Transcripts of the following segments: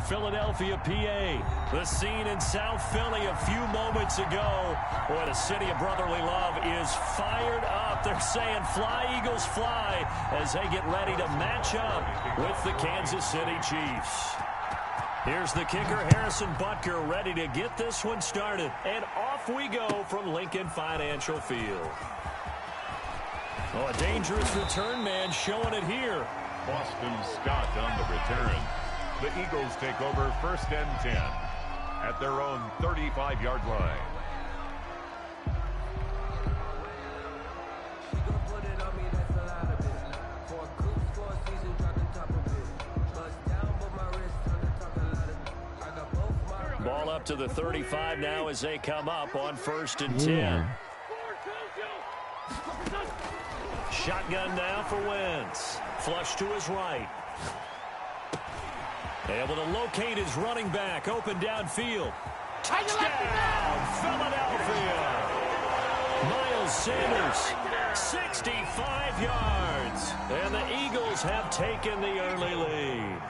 Philadelphia, PA. The scene in South Philly a few moments ago. Boy, the city of brotherly love is fired up. They're saying, "Fly, Eagles, fly," as they get ready to match up with the Kansas City Chiefs. Here's the kicker, Harrison Butker, ready to get this one started. And off we go from Lincoln Financial Field. Oh, a dangerous return man showing it here. Boston Scott on the return. The Eagles take over 1st and 10 at their own 35-yard line. Ball up to the 35 now as they come up on 1st and 10. Shotgun now for Wentz. Flush to his right. Able to locate his running back. Open downfield. Touchdown, Philadelphia. Miles Sanders, 65 yards. And the Eagles have taken the early lead.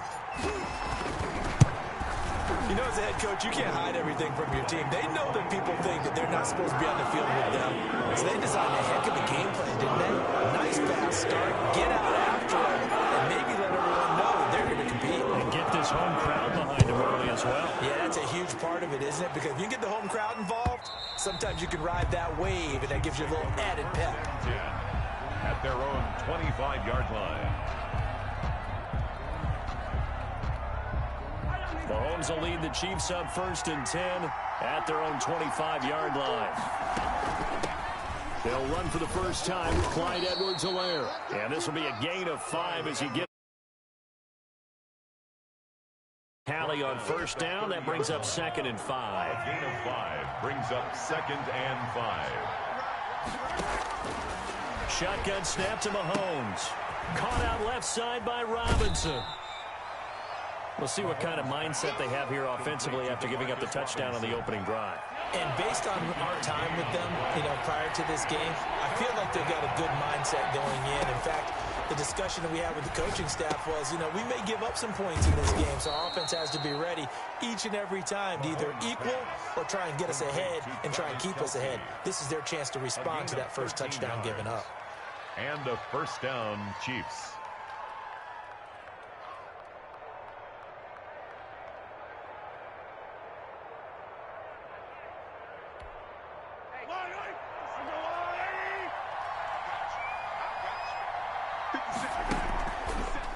You know, as a head coach, you can't hide everything from your team. They know that people think that they're not supposed to be on the field with them. So they designed a heck of a game plan, didn't they? Nice fast start, get out after it, and maybe let everyone know that they're going to compete. And get this home crowd behind them early as well. Yeah, that's a huge part of it, isn't it? Because if you get the home crowd involved, sometimes you can ride that wave, and that gives you a little added pep. 10 at their own 25-yard line. Mahomes will lead the Chiefs up 1st and 10 at their own 25-yard line. They'll run for the first time with Clyde Edwards-Helaire. And this will be a gain of 5 as you get tally on 1st down. That brings up 2nd and 5. A gain of 5 brings up 2nd and 5. Shotgun snap to Mahomes. Caught out left side by Robinson. We'll see what kind of mindset they have here offensively after giving up the touchdown on the opening drive. And based on our time with them, prior to this game, I feel like they've got a good mindset going in. In fact, the discussion that we had with the coaching staff was, we may give up some points in this game, so our offense has to be ready each and every time to either equal or try and get us ahead and try and keep us ahead. This is their chance to respond to that first touchdown given up. And a 1st down, Chiefs.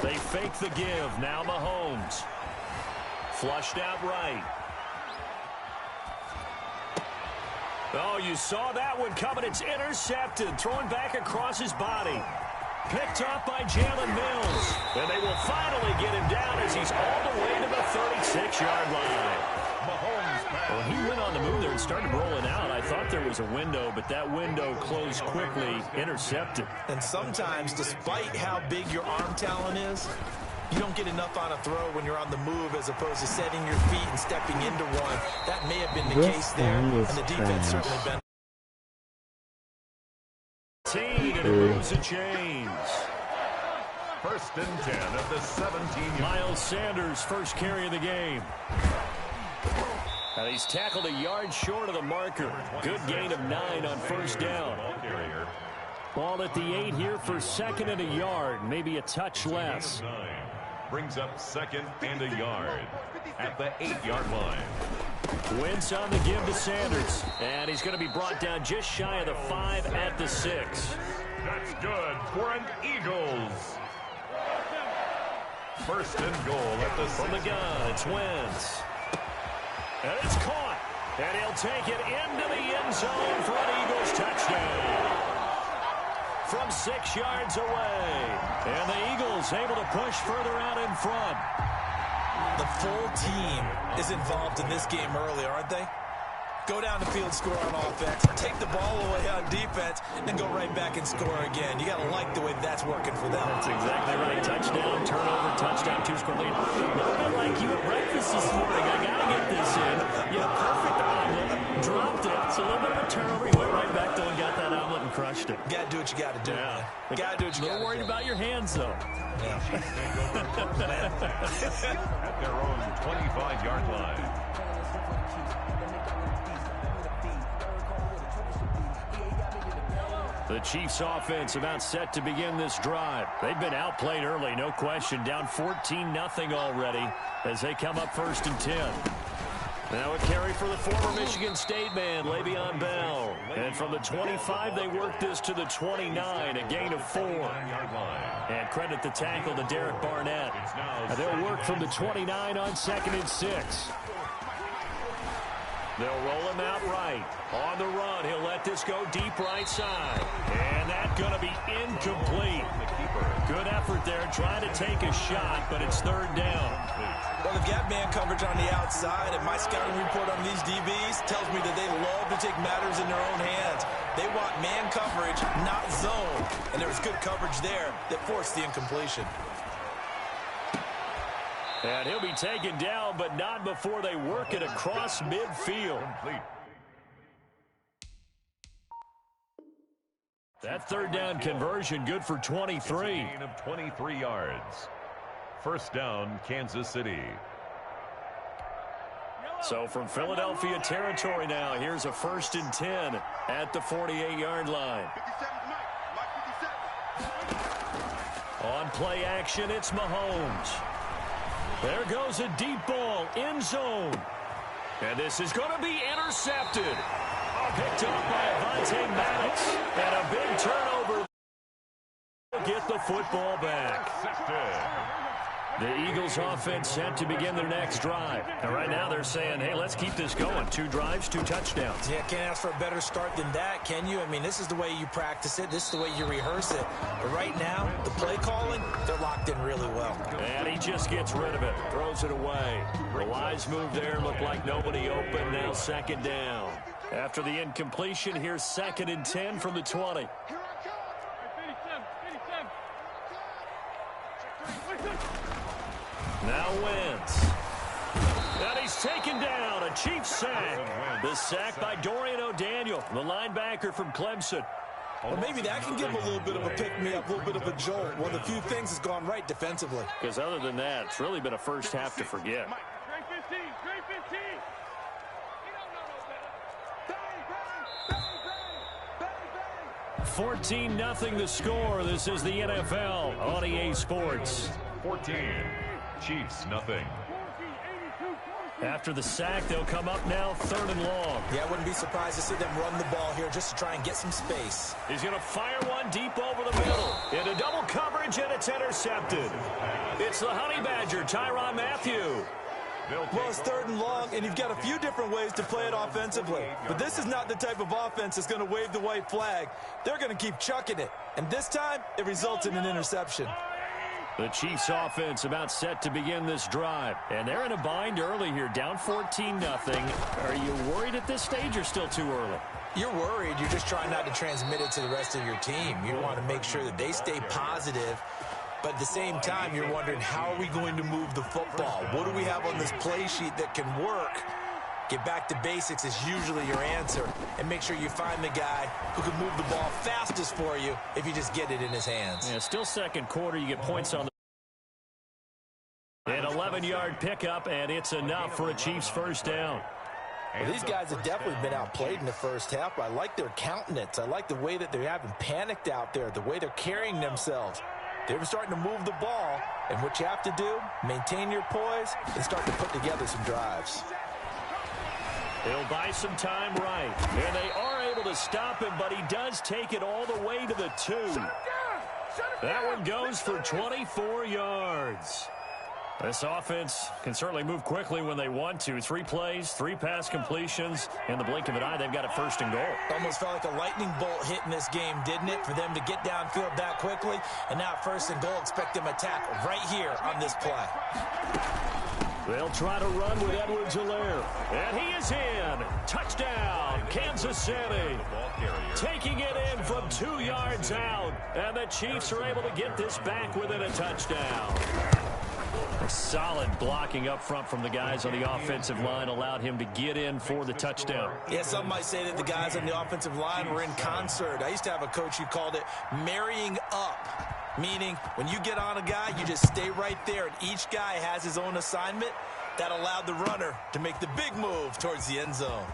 They fake the give. Now Mahomes. Flushed out right. Oh, you saw that one coming. It's intercepted. Thrown back across his body. Picked up by Jalen Mills. And they will finally get him down as he's all the way to the 36-yard line. When he went on the move there and started rolling out, I thought there was a window, but that window closed quickly, intercepted. And sometimes, despite how big your arm talent is, you don't get enough on a throw when you're on the move as opposed to setting your feet and stepping into one. That may have been the case there, and the defense certainly been. And it moves the chains. 1st and 10 at the 17. Miles Sanders, first carry of the game. And he's tackled a yard short of the marker. Good gain of 9 on 1st down. Ball at the 8 here for 2nd and a yard. Maybe a touch less. Brings up 2nd and a yard at the 8-yard line. Wentz on the give to Sanders. And he's going to be brought down just shy of the 5 at the 6. That's good for an Eagles. 1st and goal at the 6. From the gun, it's Wentz. And it's caught. And he'll take it into the end zone for an Eagles touchdown. From 6 yards away. And the Eagles able to push further out in front. The full team is involved in this game early, aren't they? Go down the field, score on offense, take the ball away on defense, and go right back and score again. You got to like the way that's working for them. That's exactly right. Touchdown, turnover, touchdown, 2-score lead. A little bit like you at breakfast this morning. I got to get this in. Yeah, perfect omelet. Dropped it. It's a little bit of a turnover. He went right back though and got that omelet and crushed it. Got to do what you got to do. Yeah. You got to do what you got to do. A little worried about your hands, though. At their own 25 The Chiefs offense about set to begin this drive. They've been outplayed early, no question. Down 14-0 already as they come up 1st and 10. Now a carry for the former Michigan State man, Le'Veon Bell. And from the 25, they work this to the 29, a gain of 4. And credit the tackle to Derek Barnett. And they'll work from the 29 on 2nd and 6. They'll roll him out right. On the run, he'll let this go deep right side. And that's going to be incomplete. Good effort there, trying to take a shot, but it's 3rd down. Well, they've got man coverage on the outside, and my scouting report on these DBs tells me that they love to take matters in their own hands. They want man coverage, not zone. And there was good coverage there that forced the incompletion. And he'll be taken down, but not before they work it across midfield. That 3rd down conversion good for 23. Gain of 23 yards. 1st down, Kansas City. So from Philadelphia territory now, here's a 1st and 10 at the 48-yard line. On play action, it's Mahomes. There goes a deep ball, end zone. And this is going to be intercepted. Picked up by Avonte Maddox. And a big turnover. Get the football back. The Eagles offense set to begin their next drive. And right now they're saying, hey, let's keep this going. 2 drives, 2 touchdowns. Yeah, can't ask for a better start than that, can you? I mean, this is the way you practice it. This is the way you rehearse it. But right now, the play calling, they're locked in really well. And he just gets rid of it. Throws it away. The wise move there. Looked like nobody open. Now 2nd down. After the incompletion, here's 2nd and 10 from the 20. Now Wentz. And he's taken down. A Chiefs sack. The sack by Dorian O'Daniel, the linebacker from Clemson. Well, maybe that can give him a little bit of a pick-me-up, a little bit of a jolt. One of the few things has gone right defensively. Because other than that, it's really been a first half to forget. 14-0 the score. This is the NFL on EA Sports. 14. Chiefs, nothing. After the sack, they'll come up now 3rd and long. Yeah, I wouldn't be surprised to see them run the ball here just to try and get some space. He's going to fire one deep over the middle. Into double coverage, and it's intercepted. It's the Honey Badger, Tyrann Mathieu. Well, it's 3rd and long, and you've got a few different ways to play it offensively. But this is not the type of offense that's going to wave the white flag. They're going to keep chucking it. And this time, it results in an interception. The Chiefs offense about set to begin this drive. And they're in a bind early here, down 14-0. Are you worried at this stage or still too early? You're worried. You're just trying not to transmit it to the rest of your team. You want to make sure that they stay positive. But at the same time, you're wondering, how are we going to move the football? What do we have on this play sheet that can work? Get back to basics is usually your answer. And make sure you find the guy who can move the ball fastest for you if you just get it in his hands. Yeah, still 2nd quarter. You get points on the... An 11-yard pickup, and it's enough for a Chiefs 1st down. Well, these guys have definitely been outplayed in the first half, but I like their countenance. I like the way that they haven't panicked out there, the way they're carrying themselves. They're starting to move the ball, and what you have to do, maintain your poise and start to put together some drives. He'll buy some time right, and they are able to stop him, but he does take it all the way to the 2. That one goes for 24 yards. This offense can certainly move quickly when they want to. 3 plays, 3 pass completions. In the blink of an eye, they've got it 1st and goal. Almost felt like a lightning bolt hit in this game, didn't it? For them to get downfield that quickly. And now 1st and goal, expect them to attack right here on this play. They'll try to run with Edwards-Helaire. And he is in. Touchdown, Kansas City. Taking it in from 2 yards out. And the Chiefs are able to get this back within a touchdown. A solid blocking up front from the guys on the offensive line allowed him to get in for the touchdown. Yeah, some might say that the guys on the offensive line were in concert. I used to have a coach who called it marrying up, meaning when you get on a guy, you just stay right there, and each guy has his own assignment. That allowed the runner to make the big move towards the end zone.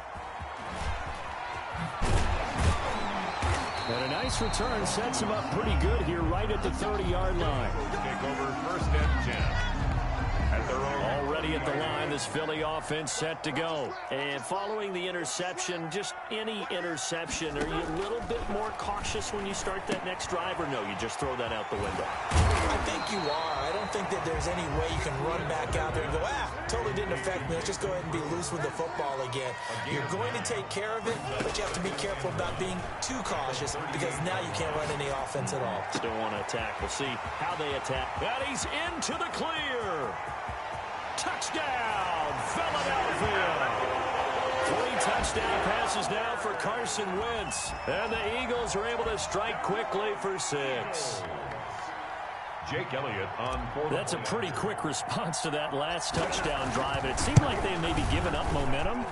And a nice return sets him up pretty good here right at the 30-yard line. Take over first and 10. At their own. Already at the line, this Philly offense set to go. And following the interception, just any interception, are you a little bit more cautious when you start that next drive, or no, you just throw that out the window? I think you are. I don't think that there's any way you can run back out there and go, totally didn't affect me. Let's just go ahead and be loose with the football again. You're going to take care of it, but you have to be careful about being too cautious because now you can't run any offense at all. Still want to attack. We'll see how they attack. And he's into the clear. Touchdown, Philadelphia. 3 touchdown passes now for Carson Wentz. And the Eagles are able to strike quickly for 6. Jake Elliott on 4. That's a pretty quick response to that last touchdown drive. And it seemed like they may be giving up momentum,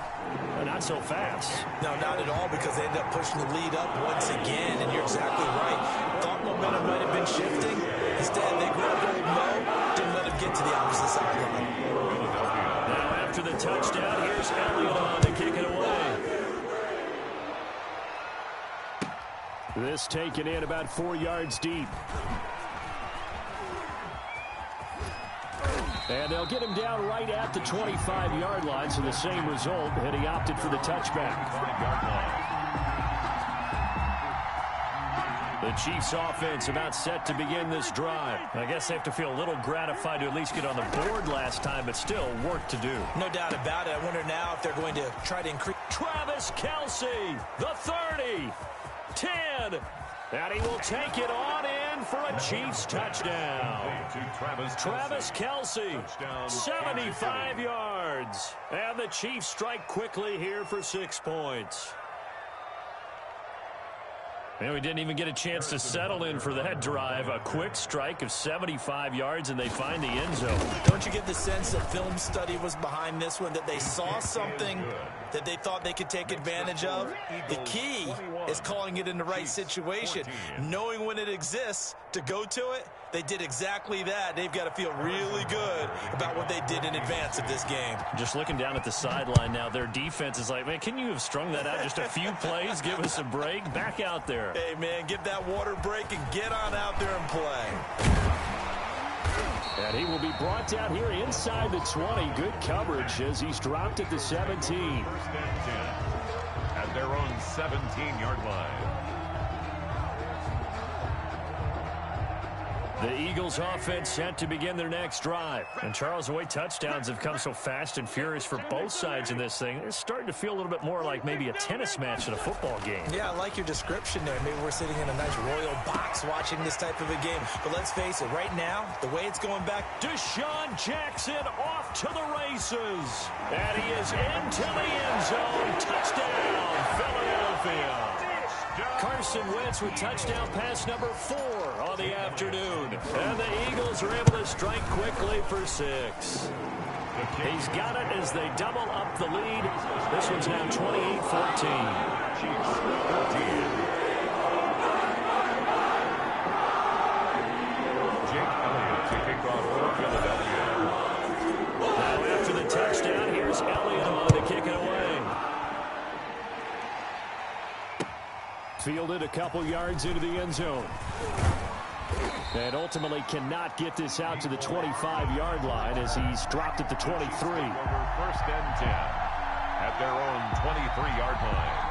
but not so fast. No, not at all, because they ended up pushing the lead up once again. And you're exactly right. Thought momentum might have been shifting. Instead, they grabbed old Mo, didn't let him get to the opposite sideline. Now after the touchdown, here's Elliott on to kick it away. This taken in about 4 yards deep. And they'll get him down right at the 25-yard line, so the same result, and he opted for the touchback. The Chiefs offense about set to begin this drive. I guess they have to feel a little gratified to at least get on the board last time, but still work to do. No doubt about it. I wonder now if they're going to try to increase. Travis Kelce, the 30, 10, and he will take it on in for a Chiefs touchdown. Travis Kelce, 75 yards. And the Chiefs strike quickly here for 6 points. And we didn't even get a chance to settle in for that drive. A quick strike of 75 yards, and they find the end zone. Don't you get the sense that film study was behind this one, that they saw something that they thought they could take advantage of? The key is calling it in the right situation. Knowing when it exists to go to it, they did exactly that. They've got to feel really good about what they did in advance of this game. Just looking down at the sideline now, their defense is like, man, can you have strung that out just a few plays? Give us a break. Back out there. Hey, man, give that water break and get on out there and play. And he will be brought down here inside the 20. Good coverage as he's dropped at the 17. First and 10 at their own 17-yard line. The Eagles offense set to begin their next drive. And Charles, the way touchdowns have come so fast and furious for both sides in this thing, it's starting to feel a little bit more like maybe a tennis match in a football game. Yeah, I like your description there. Maybe we're sitting in a nice royal box watching this type of a game. But let's face it, right now, the way it's going back. Deshaun Jackson off to the races. And he is into the end zone. Touchdown, Philadelphia. Carson Wentz with touchdown pass number 4 on the afternoon. And the Eagles are able to strike quickly for 6. He's got it as they double up the lead. This one's now 28-14. Chiefs 14. Jake Elliott to kick off for Philadelphia. Now after the touchdown, here's Elliott on to kick it away. Fielded a couple yards into the end zone. And ultimately cannot get this out to the 25-yard line as he's dropped at the 23. Over first and 10 at their own 23-yard line.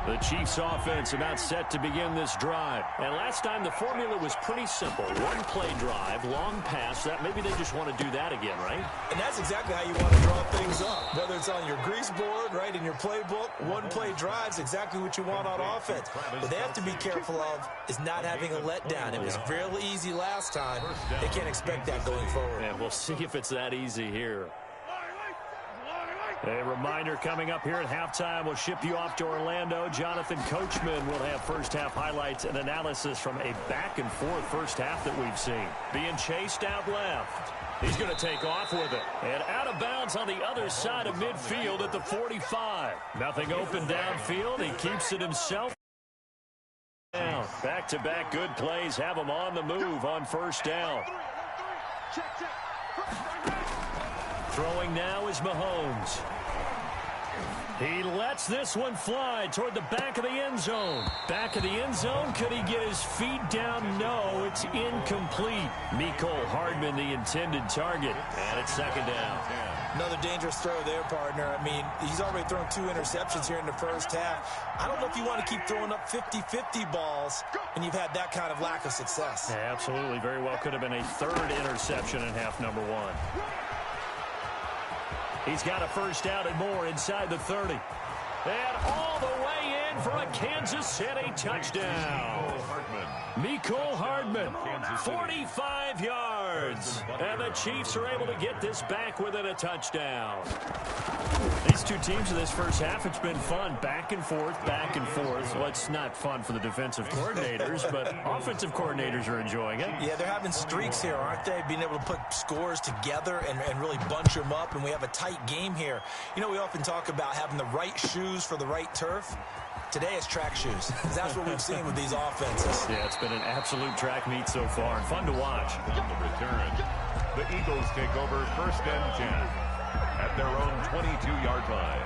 The Chiefs offense about set to begin this drive. And last time the formula was pretty simple. One play drive, long pass. That maybe they just want to do that again, right? And that's exactly how you want to draw things up. Whether it's on your grease board, right, in your playbook, one play drive's exactly what you want on offense. What they have to be careful of is not having a letdown. It was fairly easy last time. They can't expect that going forward. And we'll see if it's that easy here. A reminder coming up here at halftime. We'll ship you off to Orlando. Jonathan Coachman will have first-half highlights and analysis from a back-and-forth first half that we've seen. Being chased out left. He's going to take off with it. And out of bounds on the other side of midfield at the 45. Nothing open downfield. He keeps it himself. Down. down. Back-to-back good plays have them on the move on first down. Throwing now is Mahomes. He lets this one fly toward the back of the end zone. Back of the end zone. Could he get his feet down? No, it's incomplete. Mecole Hardman, the intended target. And it's second down. Another dangerous throw there, partner. I mean, he's already thrown 2 interceptions here in the first half. I don't know if you want to keep throwing up 50-50 balls when you've had that kind of lack of success. Yeah, absolutely. Very well could have been a 3rd interception in half number 1. He's got a first down and more inside the 30. And all the way in for a Kansas City touchdown. Mecole Hardman, 45 yards. And the Chiefs are able to get this back within a touchdown. These two teams in this first half, it's been fun. Back and forth, back and forth. Well, it's not fun for the defensive coordinators, but offensive coordinators are enjoying it. Yeah, they're having streaks here, aren't they? Being able to put scores together and really bunch them up, and we have a tight game here. You know, we often talk about having the right shoes for the right turf. Today it's track shoes. That's what we've seen with these offenses. Yeah, it's been an absolute track meet so far, and fun to watch. On the return, the Eagles take over first and 10 at their own 22-yard line.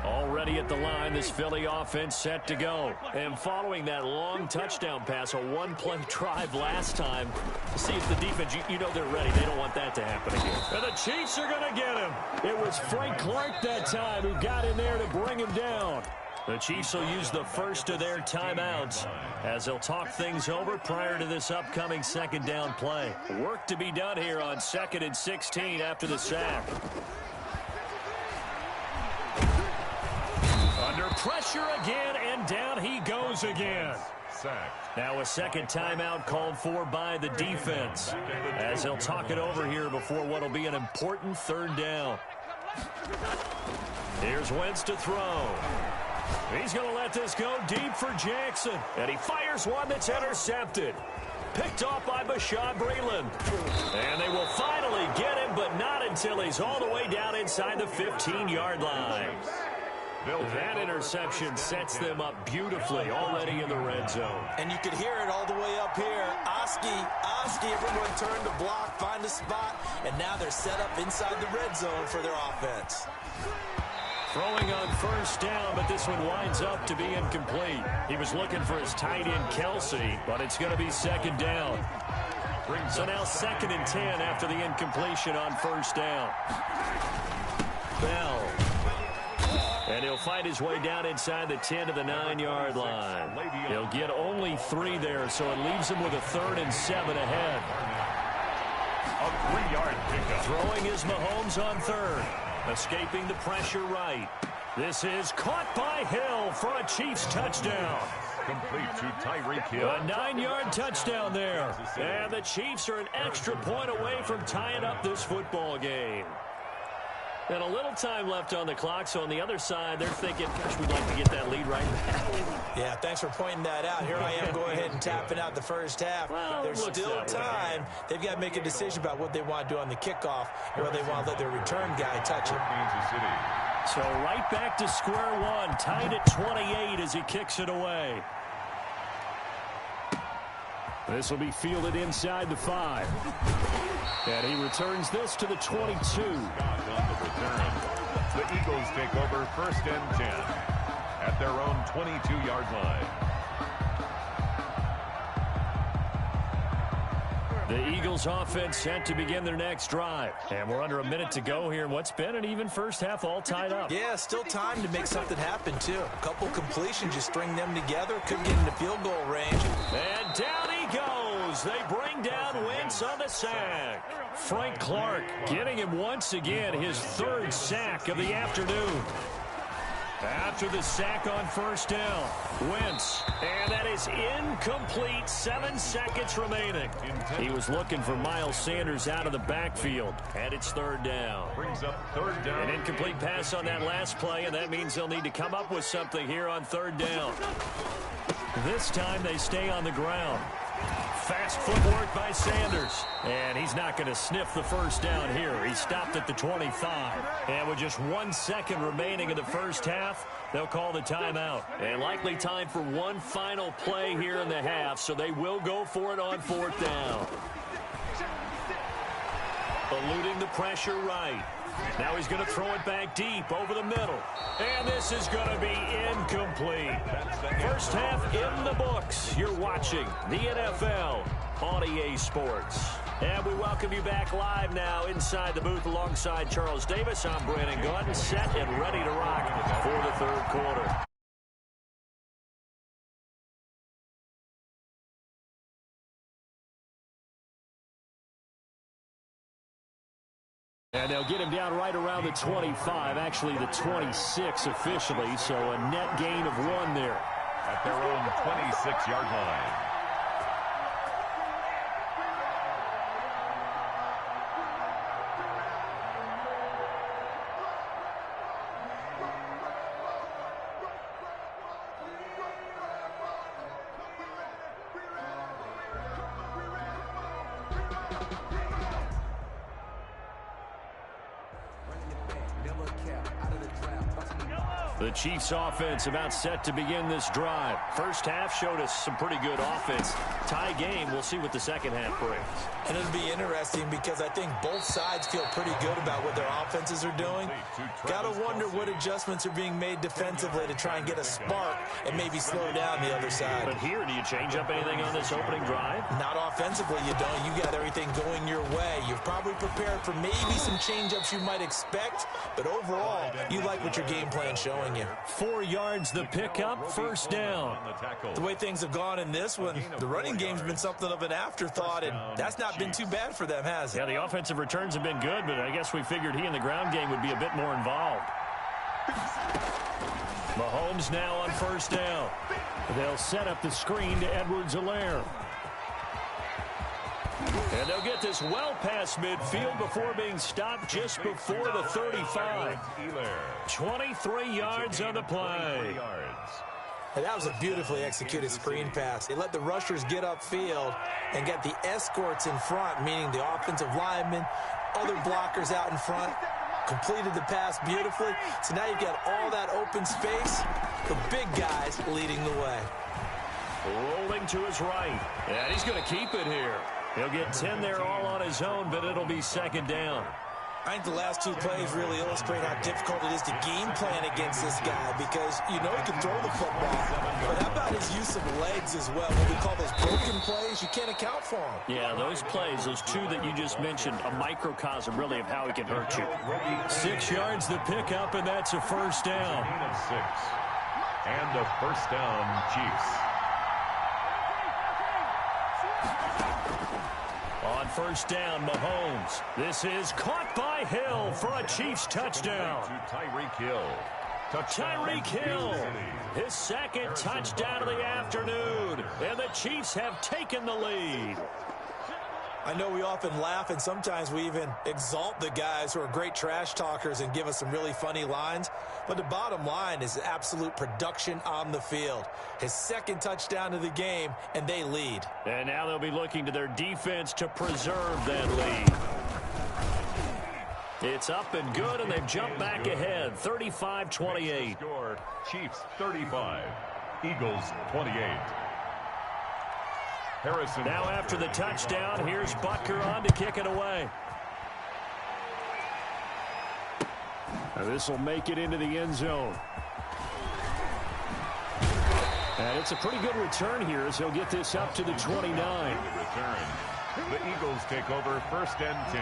Already at the line, this Philly offense set to go. And following that long touchdown pass, a 1-play drive last time, see if the defense, you know they're ready. They don't want that to happen again. And the Chiefs are going to get him. It was Frank Clark that time who got in there to bring him down. The Chiefs will use the first of their timeouts as they'll talk things over prior to this upcoming second down play. Work to be done here on 2nd and 16 after the sack. Under pressure again, and down he goes again. Sacked. Now a second timeout called for by the defense as they'll talk it over here before what will be an important 3rd down. Here's Wentz to throw. He's going to let this go deep for Jackson. And he fires one that's intercepted. Picked off by Bashaud Breeland. And they will finally get him, but not until he's all the way down inside the 15-yard line. That interception sets them up beautifully already in the red zone. And you could hear it all the way up here. Oski, everyone turned to block, find a spot, and now they're set up inside the red zone for their offense. Throwing on first down, but this one winds up to be incomplete. He was looking for his tight end, Kelsey, but it's going to be second down. So now 2nd and 10 after the incompletion on first down. Bell. And he'll fight his way down inside the 10 to the 9-yard line. He'll get only 3 there, so it leaves him with a 3rd and 7 ahead. A 3-yard pickup. Throwing is Mahomes on 3rd. Escaping the pressure right. This is caught by Hill for a Chiefs touchdown. Complete to Tyreek Hill. A 9-yard touchdown there. And the Chiefs are an extra point away from tying up this football game. And a little time left on the clock, so on the other side, they're thinking, gosh, we'd like to get that lead right back. Yeah, thanks for pointing that out. Here I am going ahead and tapping out the first half. Well, there's still time. They've got to make a decision about what they want to do on the kickoff or whether they want to let their return guy touch it. Kansas City. So right back to square one, tied at 28 as he kicks it away. This will be fielded inside the 5. And he returns this to the 22. The Eagles take over first and 10 at their own 22-yard line. The Eagles offense set to begin their next drive. And we're under a minute to go here in what's been an even first half all tied up. Yeah, still time to make something happen, too. A couple completions, just string them together. Could get into field goal range. And down he goes. They bring down Wentz on the sack. Frank Clark getting him once again, his 3rd sack of the afternoon. After the sack on first down, Wentz, and that is incomplete. 7 seconds remaining. He was looking for Miles Sanders out of the backfield, and it's 3rd down. Brings up 3rd down. An incomplete pass on that last play, and that means they'll need to come up with something here on 3rd down. This time they stay on the ground. Fast footwork by Sanders. And he's not going to sniff the first down here. He stopped at the 25. And with just 1 second remaining in the first half, they'll call the timeout. And likely time for one final play here in the half, so they will go for it on 4th down. Eluding the pressure right. Now he's going to throw it back deep over the middle. And this is going to be incomplete. First half in the books. You're watching the NFL on EA Sports. And we welcome you back live now inside the booth alongside Charles Davis. I'm Brandon Gordon, set and ready to rock for the third quarter. And they'll get him down right around the 25, actually the 26 officially, so a net gain of 1 there. At their own 26-yard line. The Chiefs offense about set to begin this drive. First half showed us some pretty good offense. Tie game, we'll see what the second half brings. And it'll be interesting because I think both sides feel pretty good about what their offenses are doing. Got to wonder what adjustments are being made defensively to try and get a spark and maybe slow down the other side. But here, do you change up anything on this opening drive? Not offensively, you don't. You got everything going your way. You've probably prepared for maybe some change-ups you might expect, but overall, you like what your game plan's showing you. 4 yards the pickup, first down. The way things have gone in this one, the running game's been something of an afterthought, and that's not been too bad for them, has it? Yeah, the offensive returns have been good, but I guess we figured he in the ground game would be a bit more involved. Mahomes now on first down. They'll set up the screen to Edwards-Helaire. And they'll get this well past midfield before being stopped just before the 35. 23 yards on the play. And that was a beautifully executed screen pass. They let the rushers get upfield and get the escorts in front, meaning the offensive linemen, other blockers out in front. Completed the pass beautifully. So now you've got all that open space. The big guys leading the way. Rolling to his right. And he's going to keep it here. He'll get 10 there all on his own, but it'll be second down. I think the last 2 plays really illustrate how difficult it is to game plan against this guy because you know he can throw the football, but how about his use of legs as well? What we call those broken plays, you can't account for them. Yeah, those plays, those 2 that you just mentioned, a microcosm really of how he can hurt you. 6 yards the pickup, and that's a first down. And a first down, Chiefs. On first down, Mahomes. This is caught by Hill for a Chiefs touchdown. To Tyreek Hill. Tyreek Hill, his second touchdown of the afternoon, and the Chiefs have taken the lead. I know we often laugh and sometimes we even exalt the guys who are great trash talkers and give us some really funny lines. But the bottom line is absolute production on the field. His second touchdown of the game, and they lead. And now they'll be looking to their defense to preserve that lead. It's up and good, and they've jumped back ahead, 35-28. Chiefs 35, Eagles 28. Harrison. Now after the touchdown, here's Butker on to kick it away. This will make it into the end zone. And it's a pretty good return here as he'll get this up to the 29. The Eagles take over first and 10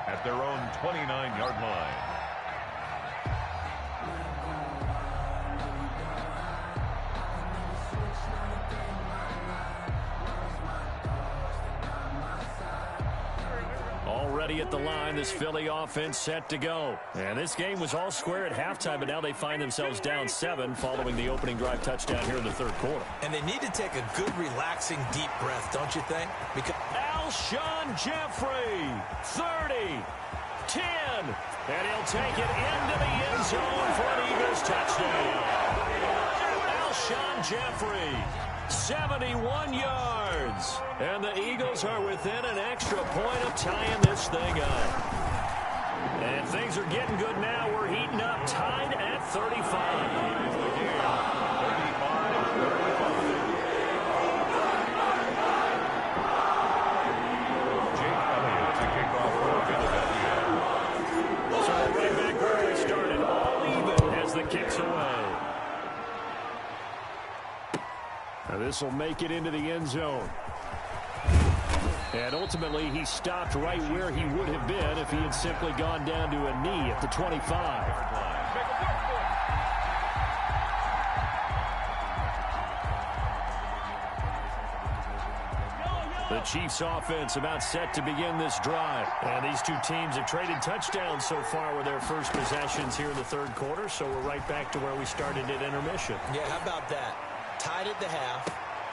at their own 29-yard line. Already at the line, this Philly offense set to go. And this game was all square at halftime, but now they find themselves down 7 following the opening drive touchdown here in the third quarter. And they need to take a good, relaxing, deep breath, don't you think? Because Alshon Jeffrey, 30, 10, and he'll take it into the end zone for an Eagles touchdown. Alshon Jeffrey, 71 yards. wins. And the Eagles are within an extra point of tying this thing up. And things are getting good now. We're heating up, tied at 35. Kicks away. Now this will make it into the end zone. And ultimately, he stopped right where he would have been if he had simply gone down to a knee at the 25. The Chiefs offense about set to begin this drive. And these two teams have traded touchdowns so far with their first possessions here in the third quarter, so we're right back to where we started at intermission. Yeah, how about that? Tied at the half,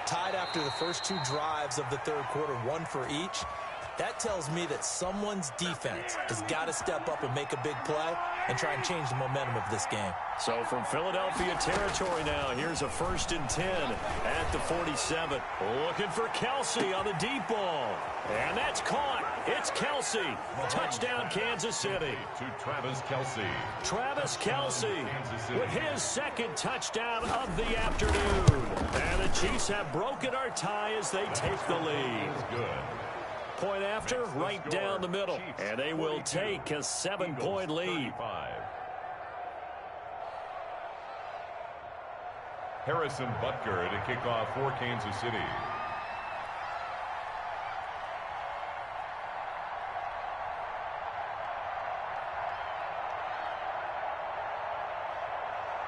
tied after the first two drives of the third quarter, one for each. That tells me that someone's defense has got to step up and make a big play and try and change the momentum of this game. So from Philadelphia territory now, here's a 1st and 10 at the 47. Looking for Kelsey on the deep ball. And that's caught. It's Kelsey. Touchdown, Kansas City. To Travis Kelsey. Travis Kelsey with his second touchdown of the afternoon. And the Chiefs have broken our tie as they take the lead. Good. Point after, right down the middle. And they will take a 7-point lead. Harrison Butker to kick off for Kansas City.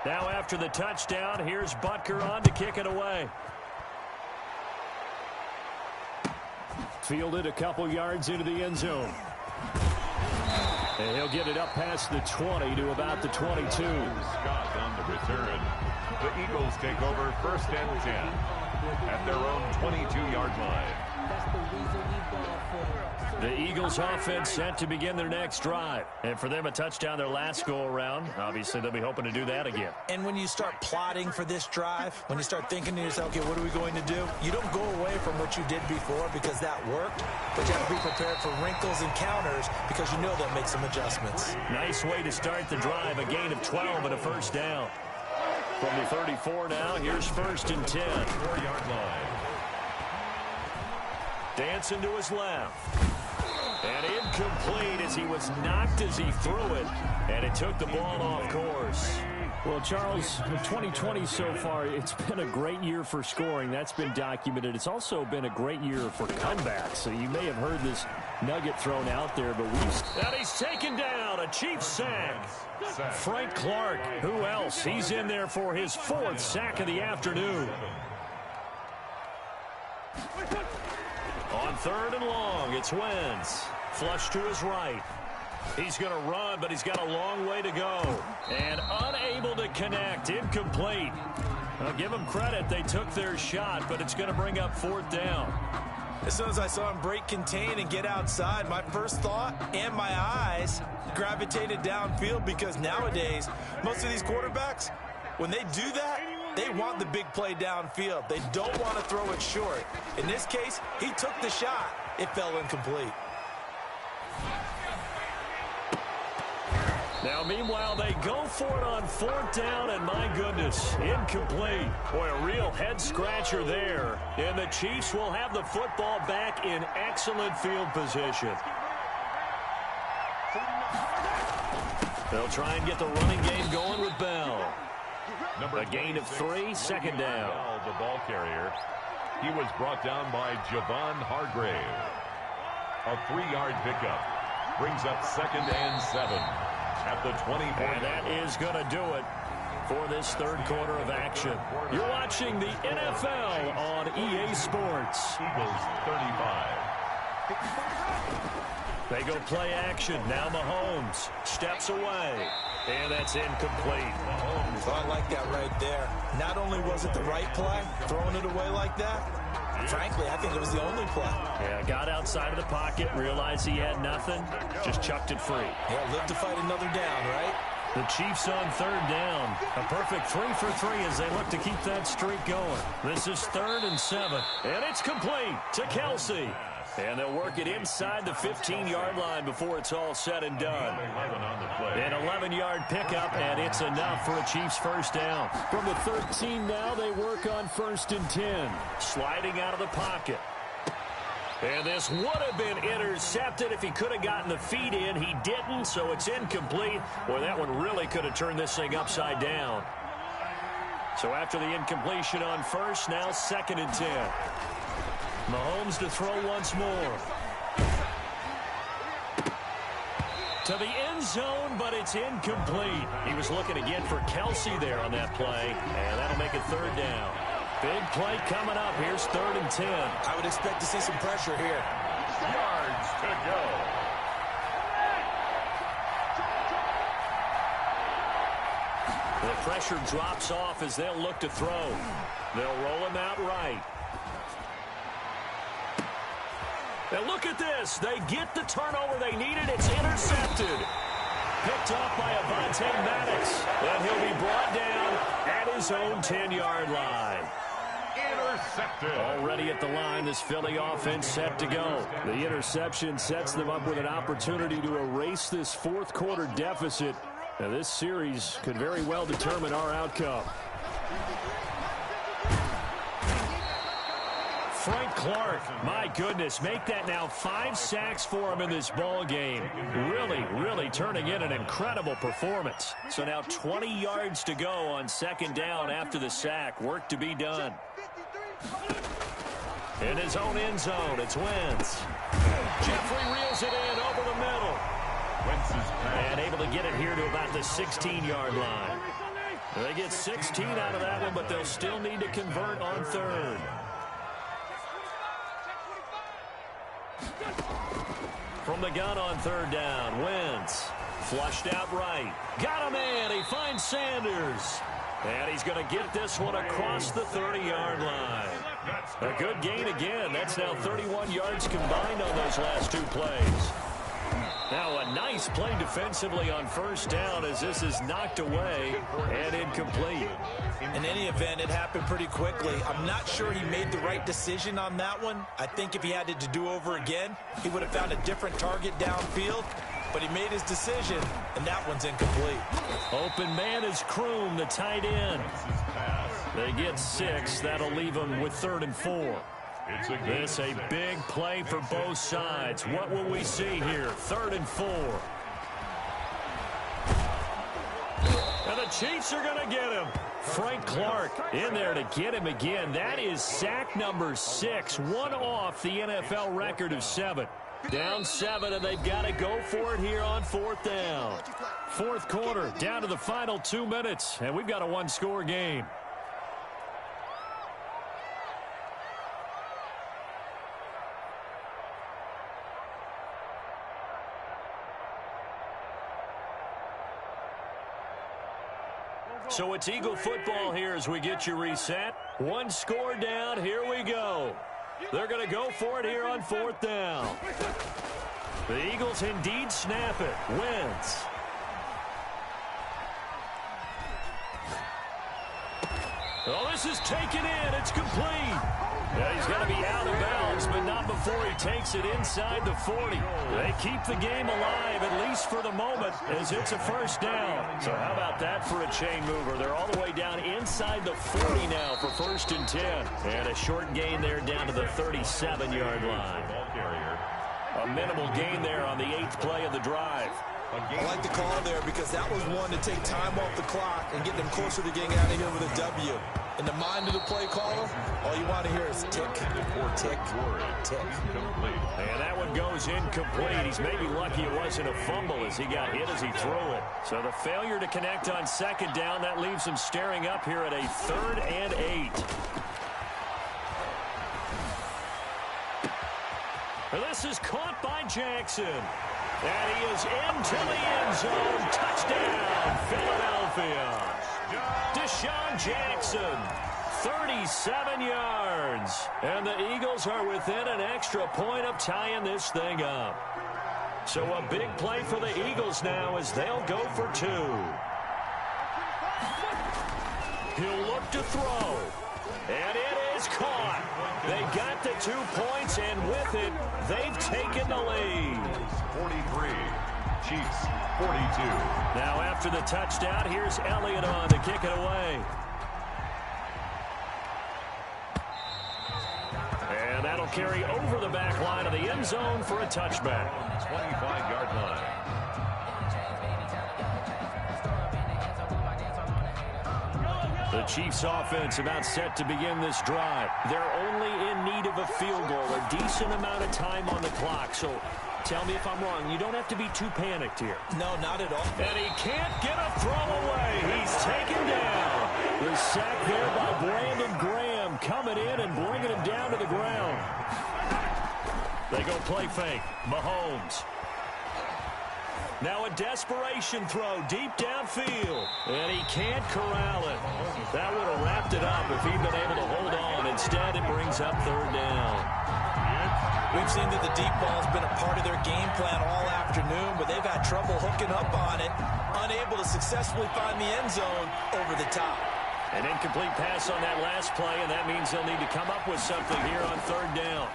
Now after the touchdown, here's Butker on to kick it away. Fielded a couple yards into the end zone. And he'll get it up past the 20 to about the 22. Scott on the return. The Eagles take over 1st and 10 at their own 22-yard line. The Eagles offense set to begin their next drive. And for them, a touchdown their last go-around. Obviously, they'll be hoping to do that again. And when you start plotting for this drive, when you start thinking to yourself, okay, what are we going to do? You don't go away from what you did before because that worked, but you have to be prepared for wrinkles and counters because you know they'll make some adjustments. Nice way to start the drive, a gain of 12 and a 1st down. From the 34 now, here's 1st and 10. 4-yard line. Dancing to his left. And incomplete as he was knocked as he threw it. And it took the ball off course. Well, Charles, in 2020 so far, it's been a great year for scoring. That's been documented. It's also been a great year for comebacks. So you may have heard this nugget thrown out there, but and he's taken down. A Chiefs sack. Frank Clark, who else? He's in there for his 4th sack of the afternoon. On 3rd and long, it's Wentz. Flush to his right. He's going to run, but he's got a long way to go. And unable to connect. Incomplete. I'll give them credit. They took their shot, but it's going to bring up 4th down. As soon as I saw him break contain and get outside, my first thought and my eyes gravitated downfield because nowadays, most of these quarterbacks, when they do that, they want the big play downfield. They don't want to throw it short. In this case, he took the shot. It fell incomplete. Now, meanwhile, they go for it on 4th down, and my goodness, incomplete. Boy, a real head-scratcher there. And the Chiefs will have the football back in excellent field position. They'll try and get the running game going with Bell. A gain of 3, 2nd down. The ball carrier. He was brought down by Javon Hargrave. A 3-yard pickup. Brings up 2nd and 7 at the 24. And that is going to do it for this third quarter of action. You're watching the NFL on EA Sports. Eagles 35. They go play action. Now Mahomes steps away. And that's incomplete. So I like that right there. Not only was it the right play, throwing it away like that, frankly, I think it was the only play. Yeah, got outside of the pocket, realized he had nothing, just chucked it free. Yeah, live to fight another down, right? The Chiefs on third down. A perfect 3 for 3 as they look to keep that streak going. This is 3rd and 7. And it's complete to Kelsey. And they'll work it inside the 15-yard line before it's all said and done. An 11-yard pickup, and it's enough for a Chiefs first down. From the 13 now, they work on 1st and 10. Sliding out of the pocket. And this would have been intercepted if he could have gotten the feet in. He didn't, so it's incomplete. Boy, that one really could have turned this thing upside down. So after the incompletion on 1st, now 2nd and 10. Mahomes to throw once more. To the end zone, but it's incomplete. He was looking again for Kelsey there on that play, and that'll make it 3rd down. Big play coming up. Here's 3rd and 10. I would expect to see some pressure here. Yards to go. The pressure drops off as they'll look to throw. They'll roll him out right. And look at this. They get the turnover they needed. It's intercepted. Picked off by Avonte Maddox. And he'll be brought down at his own 10-yard line. Intercepted. Already at the line, this Philly offense set to go. The interception sets them up with an opportunity to erase this 4th quarter deficit. Now, this series could very well determine our outcome. Frank Clark, my goodness, make that now 5 sacks for him in this ball game. Really turning in an incredible performance. So now 20 yards to go on 2nd down after the sack. Work to be done. In his own end zone, it's Wentz. Jeffrey reels it in over the middle. Wentz is and able to get it here to about the 16-yard line. They get 16 out of that one, but they'll still need to convert on 3rd. From the gun on 3rd down, Wentz flushed out right. Got him in. He finds Sanders. And he's going to get this one across the 30-yard line. A good gain again. That's now 31 yards combined on those last 2 plays. Now a nice play defensively on 1st down as this is knocked away and incomplete. In any event, it happened pretty quickly. I'm not sure he made the right decision on that one. I think if he had it to do over again, he would have found a different target downfield. But he made his decision, and that one's incomplete. Open man is Kroom, the tight end. They get 6. That'll leave them with 3rd and 4. This a big play for both sides. What will we see here? 3rd and 4. And the Chiefs are going to get him. Frank Clark in there to get him again. That is sack number 6. One off the NFL record of 7. Down 7, and they've got to go for it here on 4th down. 4th quarter, down to the final 2 minutes, and we've got a 1-score game. So it's Eagle football here as we get you reset. 1 score down. Here we go. They're going to go for it here on 4th down. The Eagles indeed snap it. Wentz. Oh, this is taken in. It's complete. Yeah, he's got to be out of bounds, but not before he takes it inside the 40. They keep the game alive, at least for the moment, as it's a 1st down. So how about that for a chain mover? They're all the way down inside the 40 now for 1st and 10. And a short gain there down to the 37-yard line. A minimal gain there on the 8th play of the drive. I like the call there because that was one to take time off the clock and get them closer to getting out of here with a W. In the mind of the play caller, all you want to hear is tick, tick, tick. And that one goes incomplete. He's maybe lucky it wasn't a fumble as he got hit as he threw it. So the failure to connect on 2nd down, that leaves him staring up here at a 3rd and 8. And this is caught by Jackson. And he is into the end zone. Touchdown, Philadelphia. Deshaun Jackson, 37 yards. And the Eagles are within an extra point of tying this thing up. So a big play for the Eagles now as they'll go for 2. He'll look to throw. And it is caught. They got the 2 points, and with it, they've taken the lead. 43. Chiefs 42. Now after the touchdown, here's Elliott on to kick it away. And that'll carry over the back line of the end zone for a touchback. 25-yard line. The Chiefs offense about set to begin this drive. They're only in need of a field goal, a decent amount of time on the clock. So tell me if I'm wrong. You don't have to be too panicked here. No, not at all. And he can't get a throw away. He's taken down. The sack there by Brandon Graham coming in and bringing him down to the ground. They go play fake. Mahomes. Now a desperation throw deep downfield. And he can't corral it. That would have wrapped it up if he'd been able to hold on. Instead, it brings up 3rd down. We've seen that the deep ball has been a part of their game plan all afternoon, but they've had trouble hooking up on it, unable to successfully find the end zone over the top. An incomplete pass on that last play, and that means they'll need to come up with something here on 3rd down.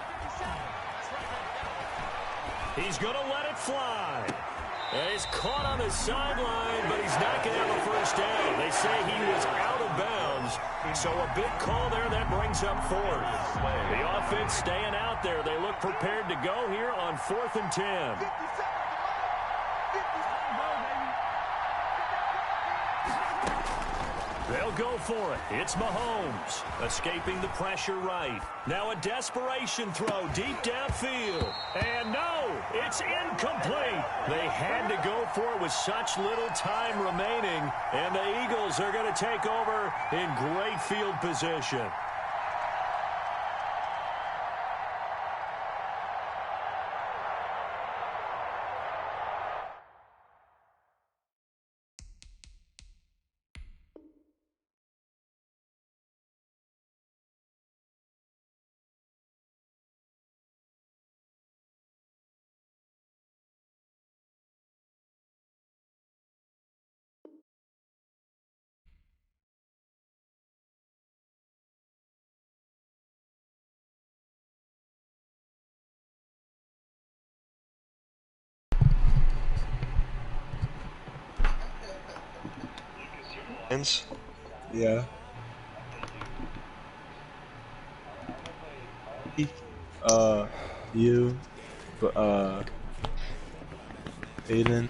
He's going to let it fly. And he's caught on the sideline, but he's not going to have a 1st down. They say he was out of bounds. So a big call there that brings up 4th. The offense staying out there. They look prepared to go here on 4th and 10. They'll go for it. It's Mahomes escaping the pressure right. Now a desperation throw deep downfield. And no, it's incomplete. They had to go for it with such little time remaining. And the Eagles are going to take over in great field position. Yeah. You, Aiden.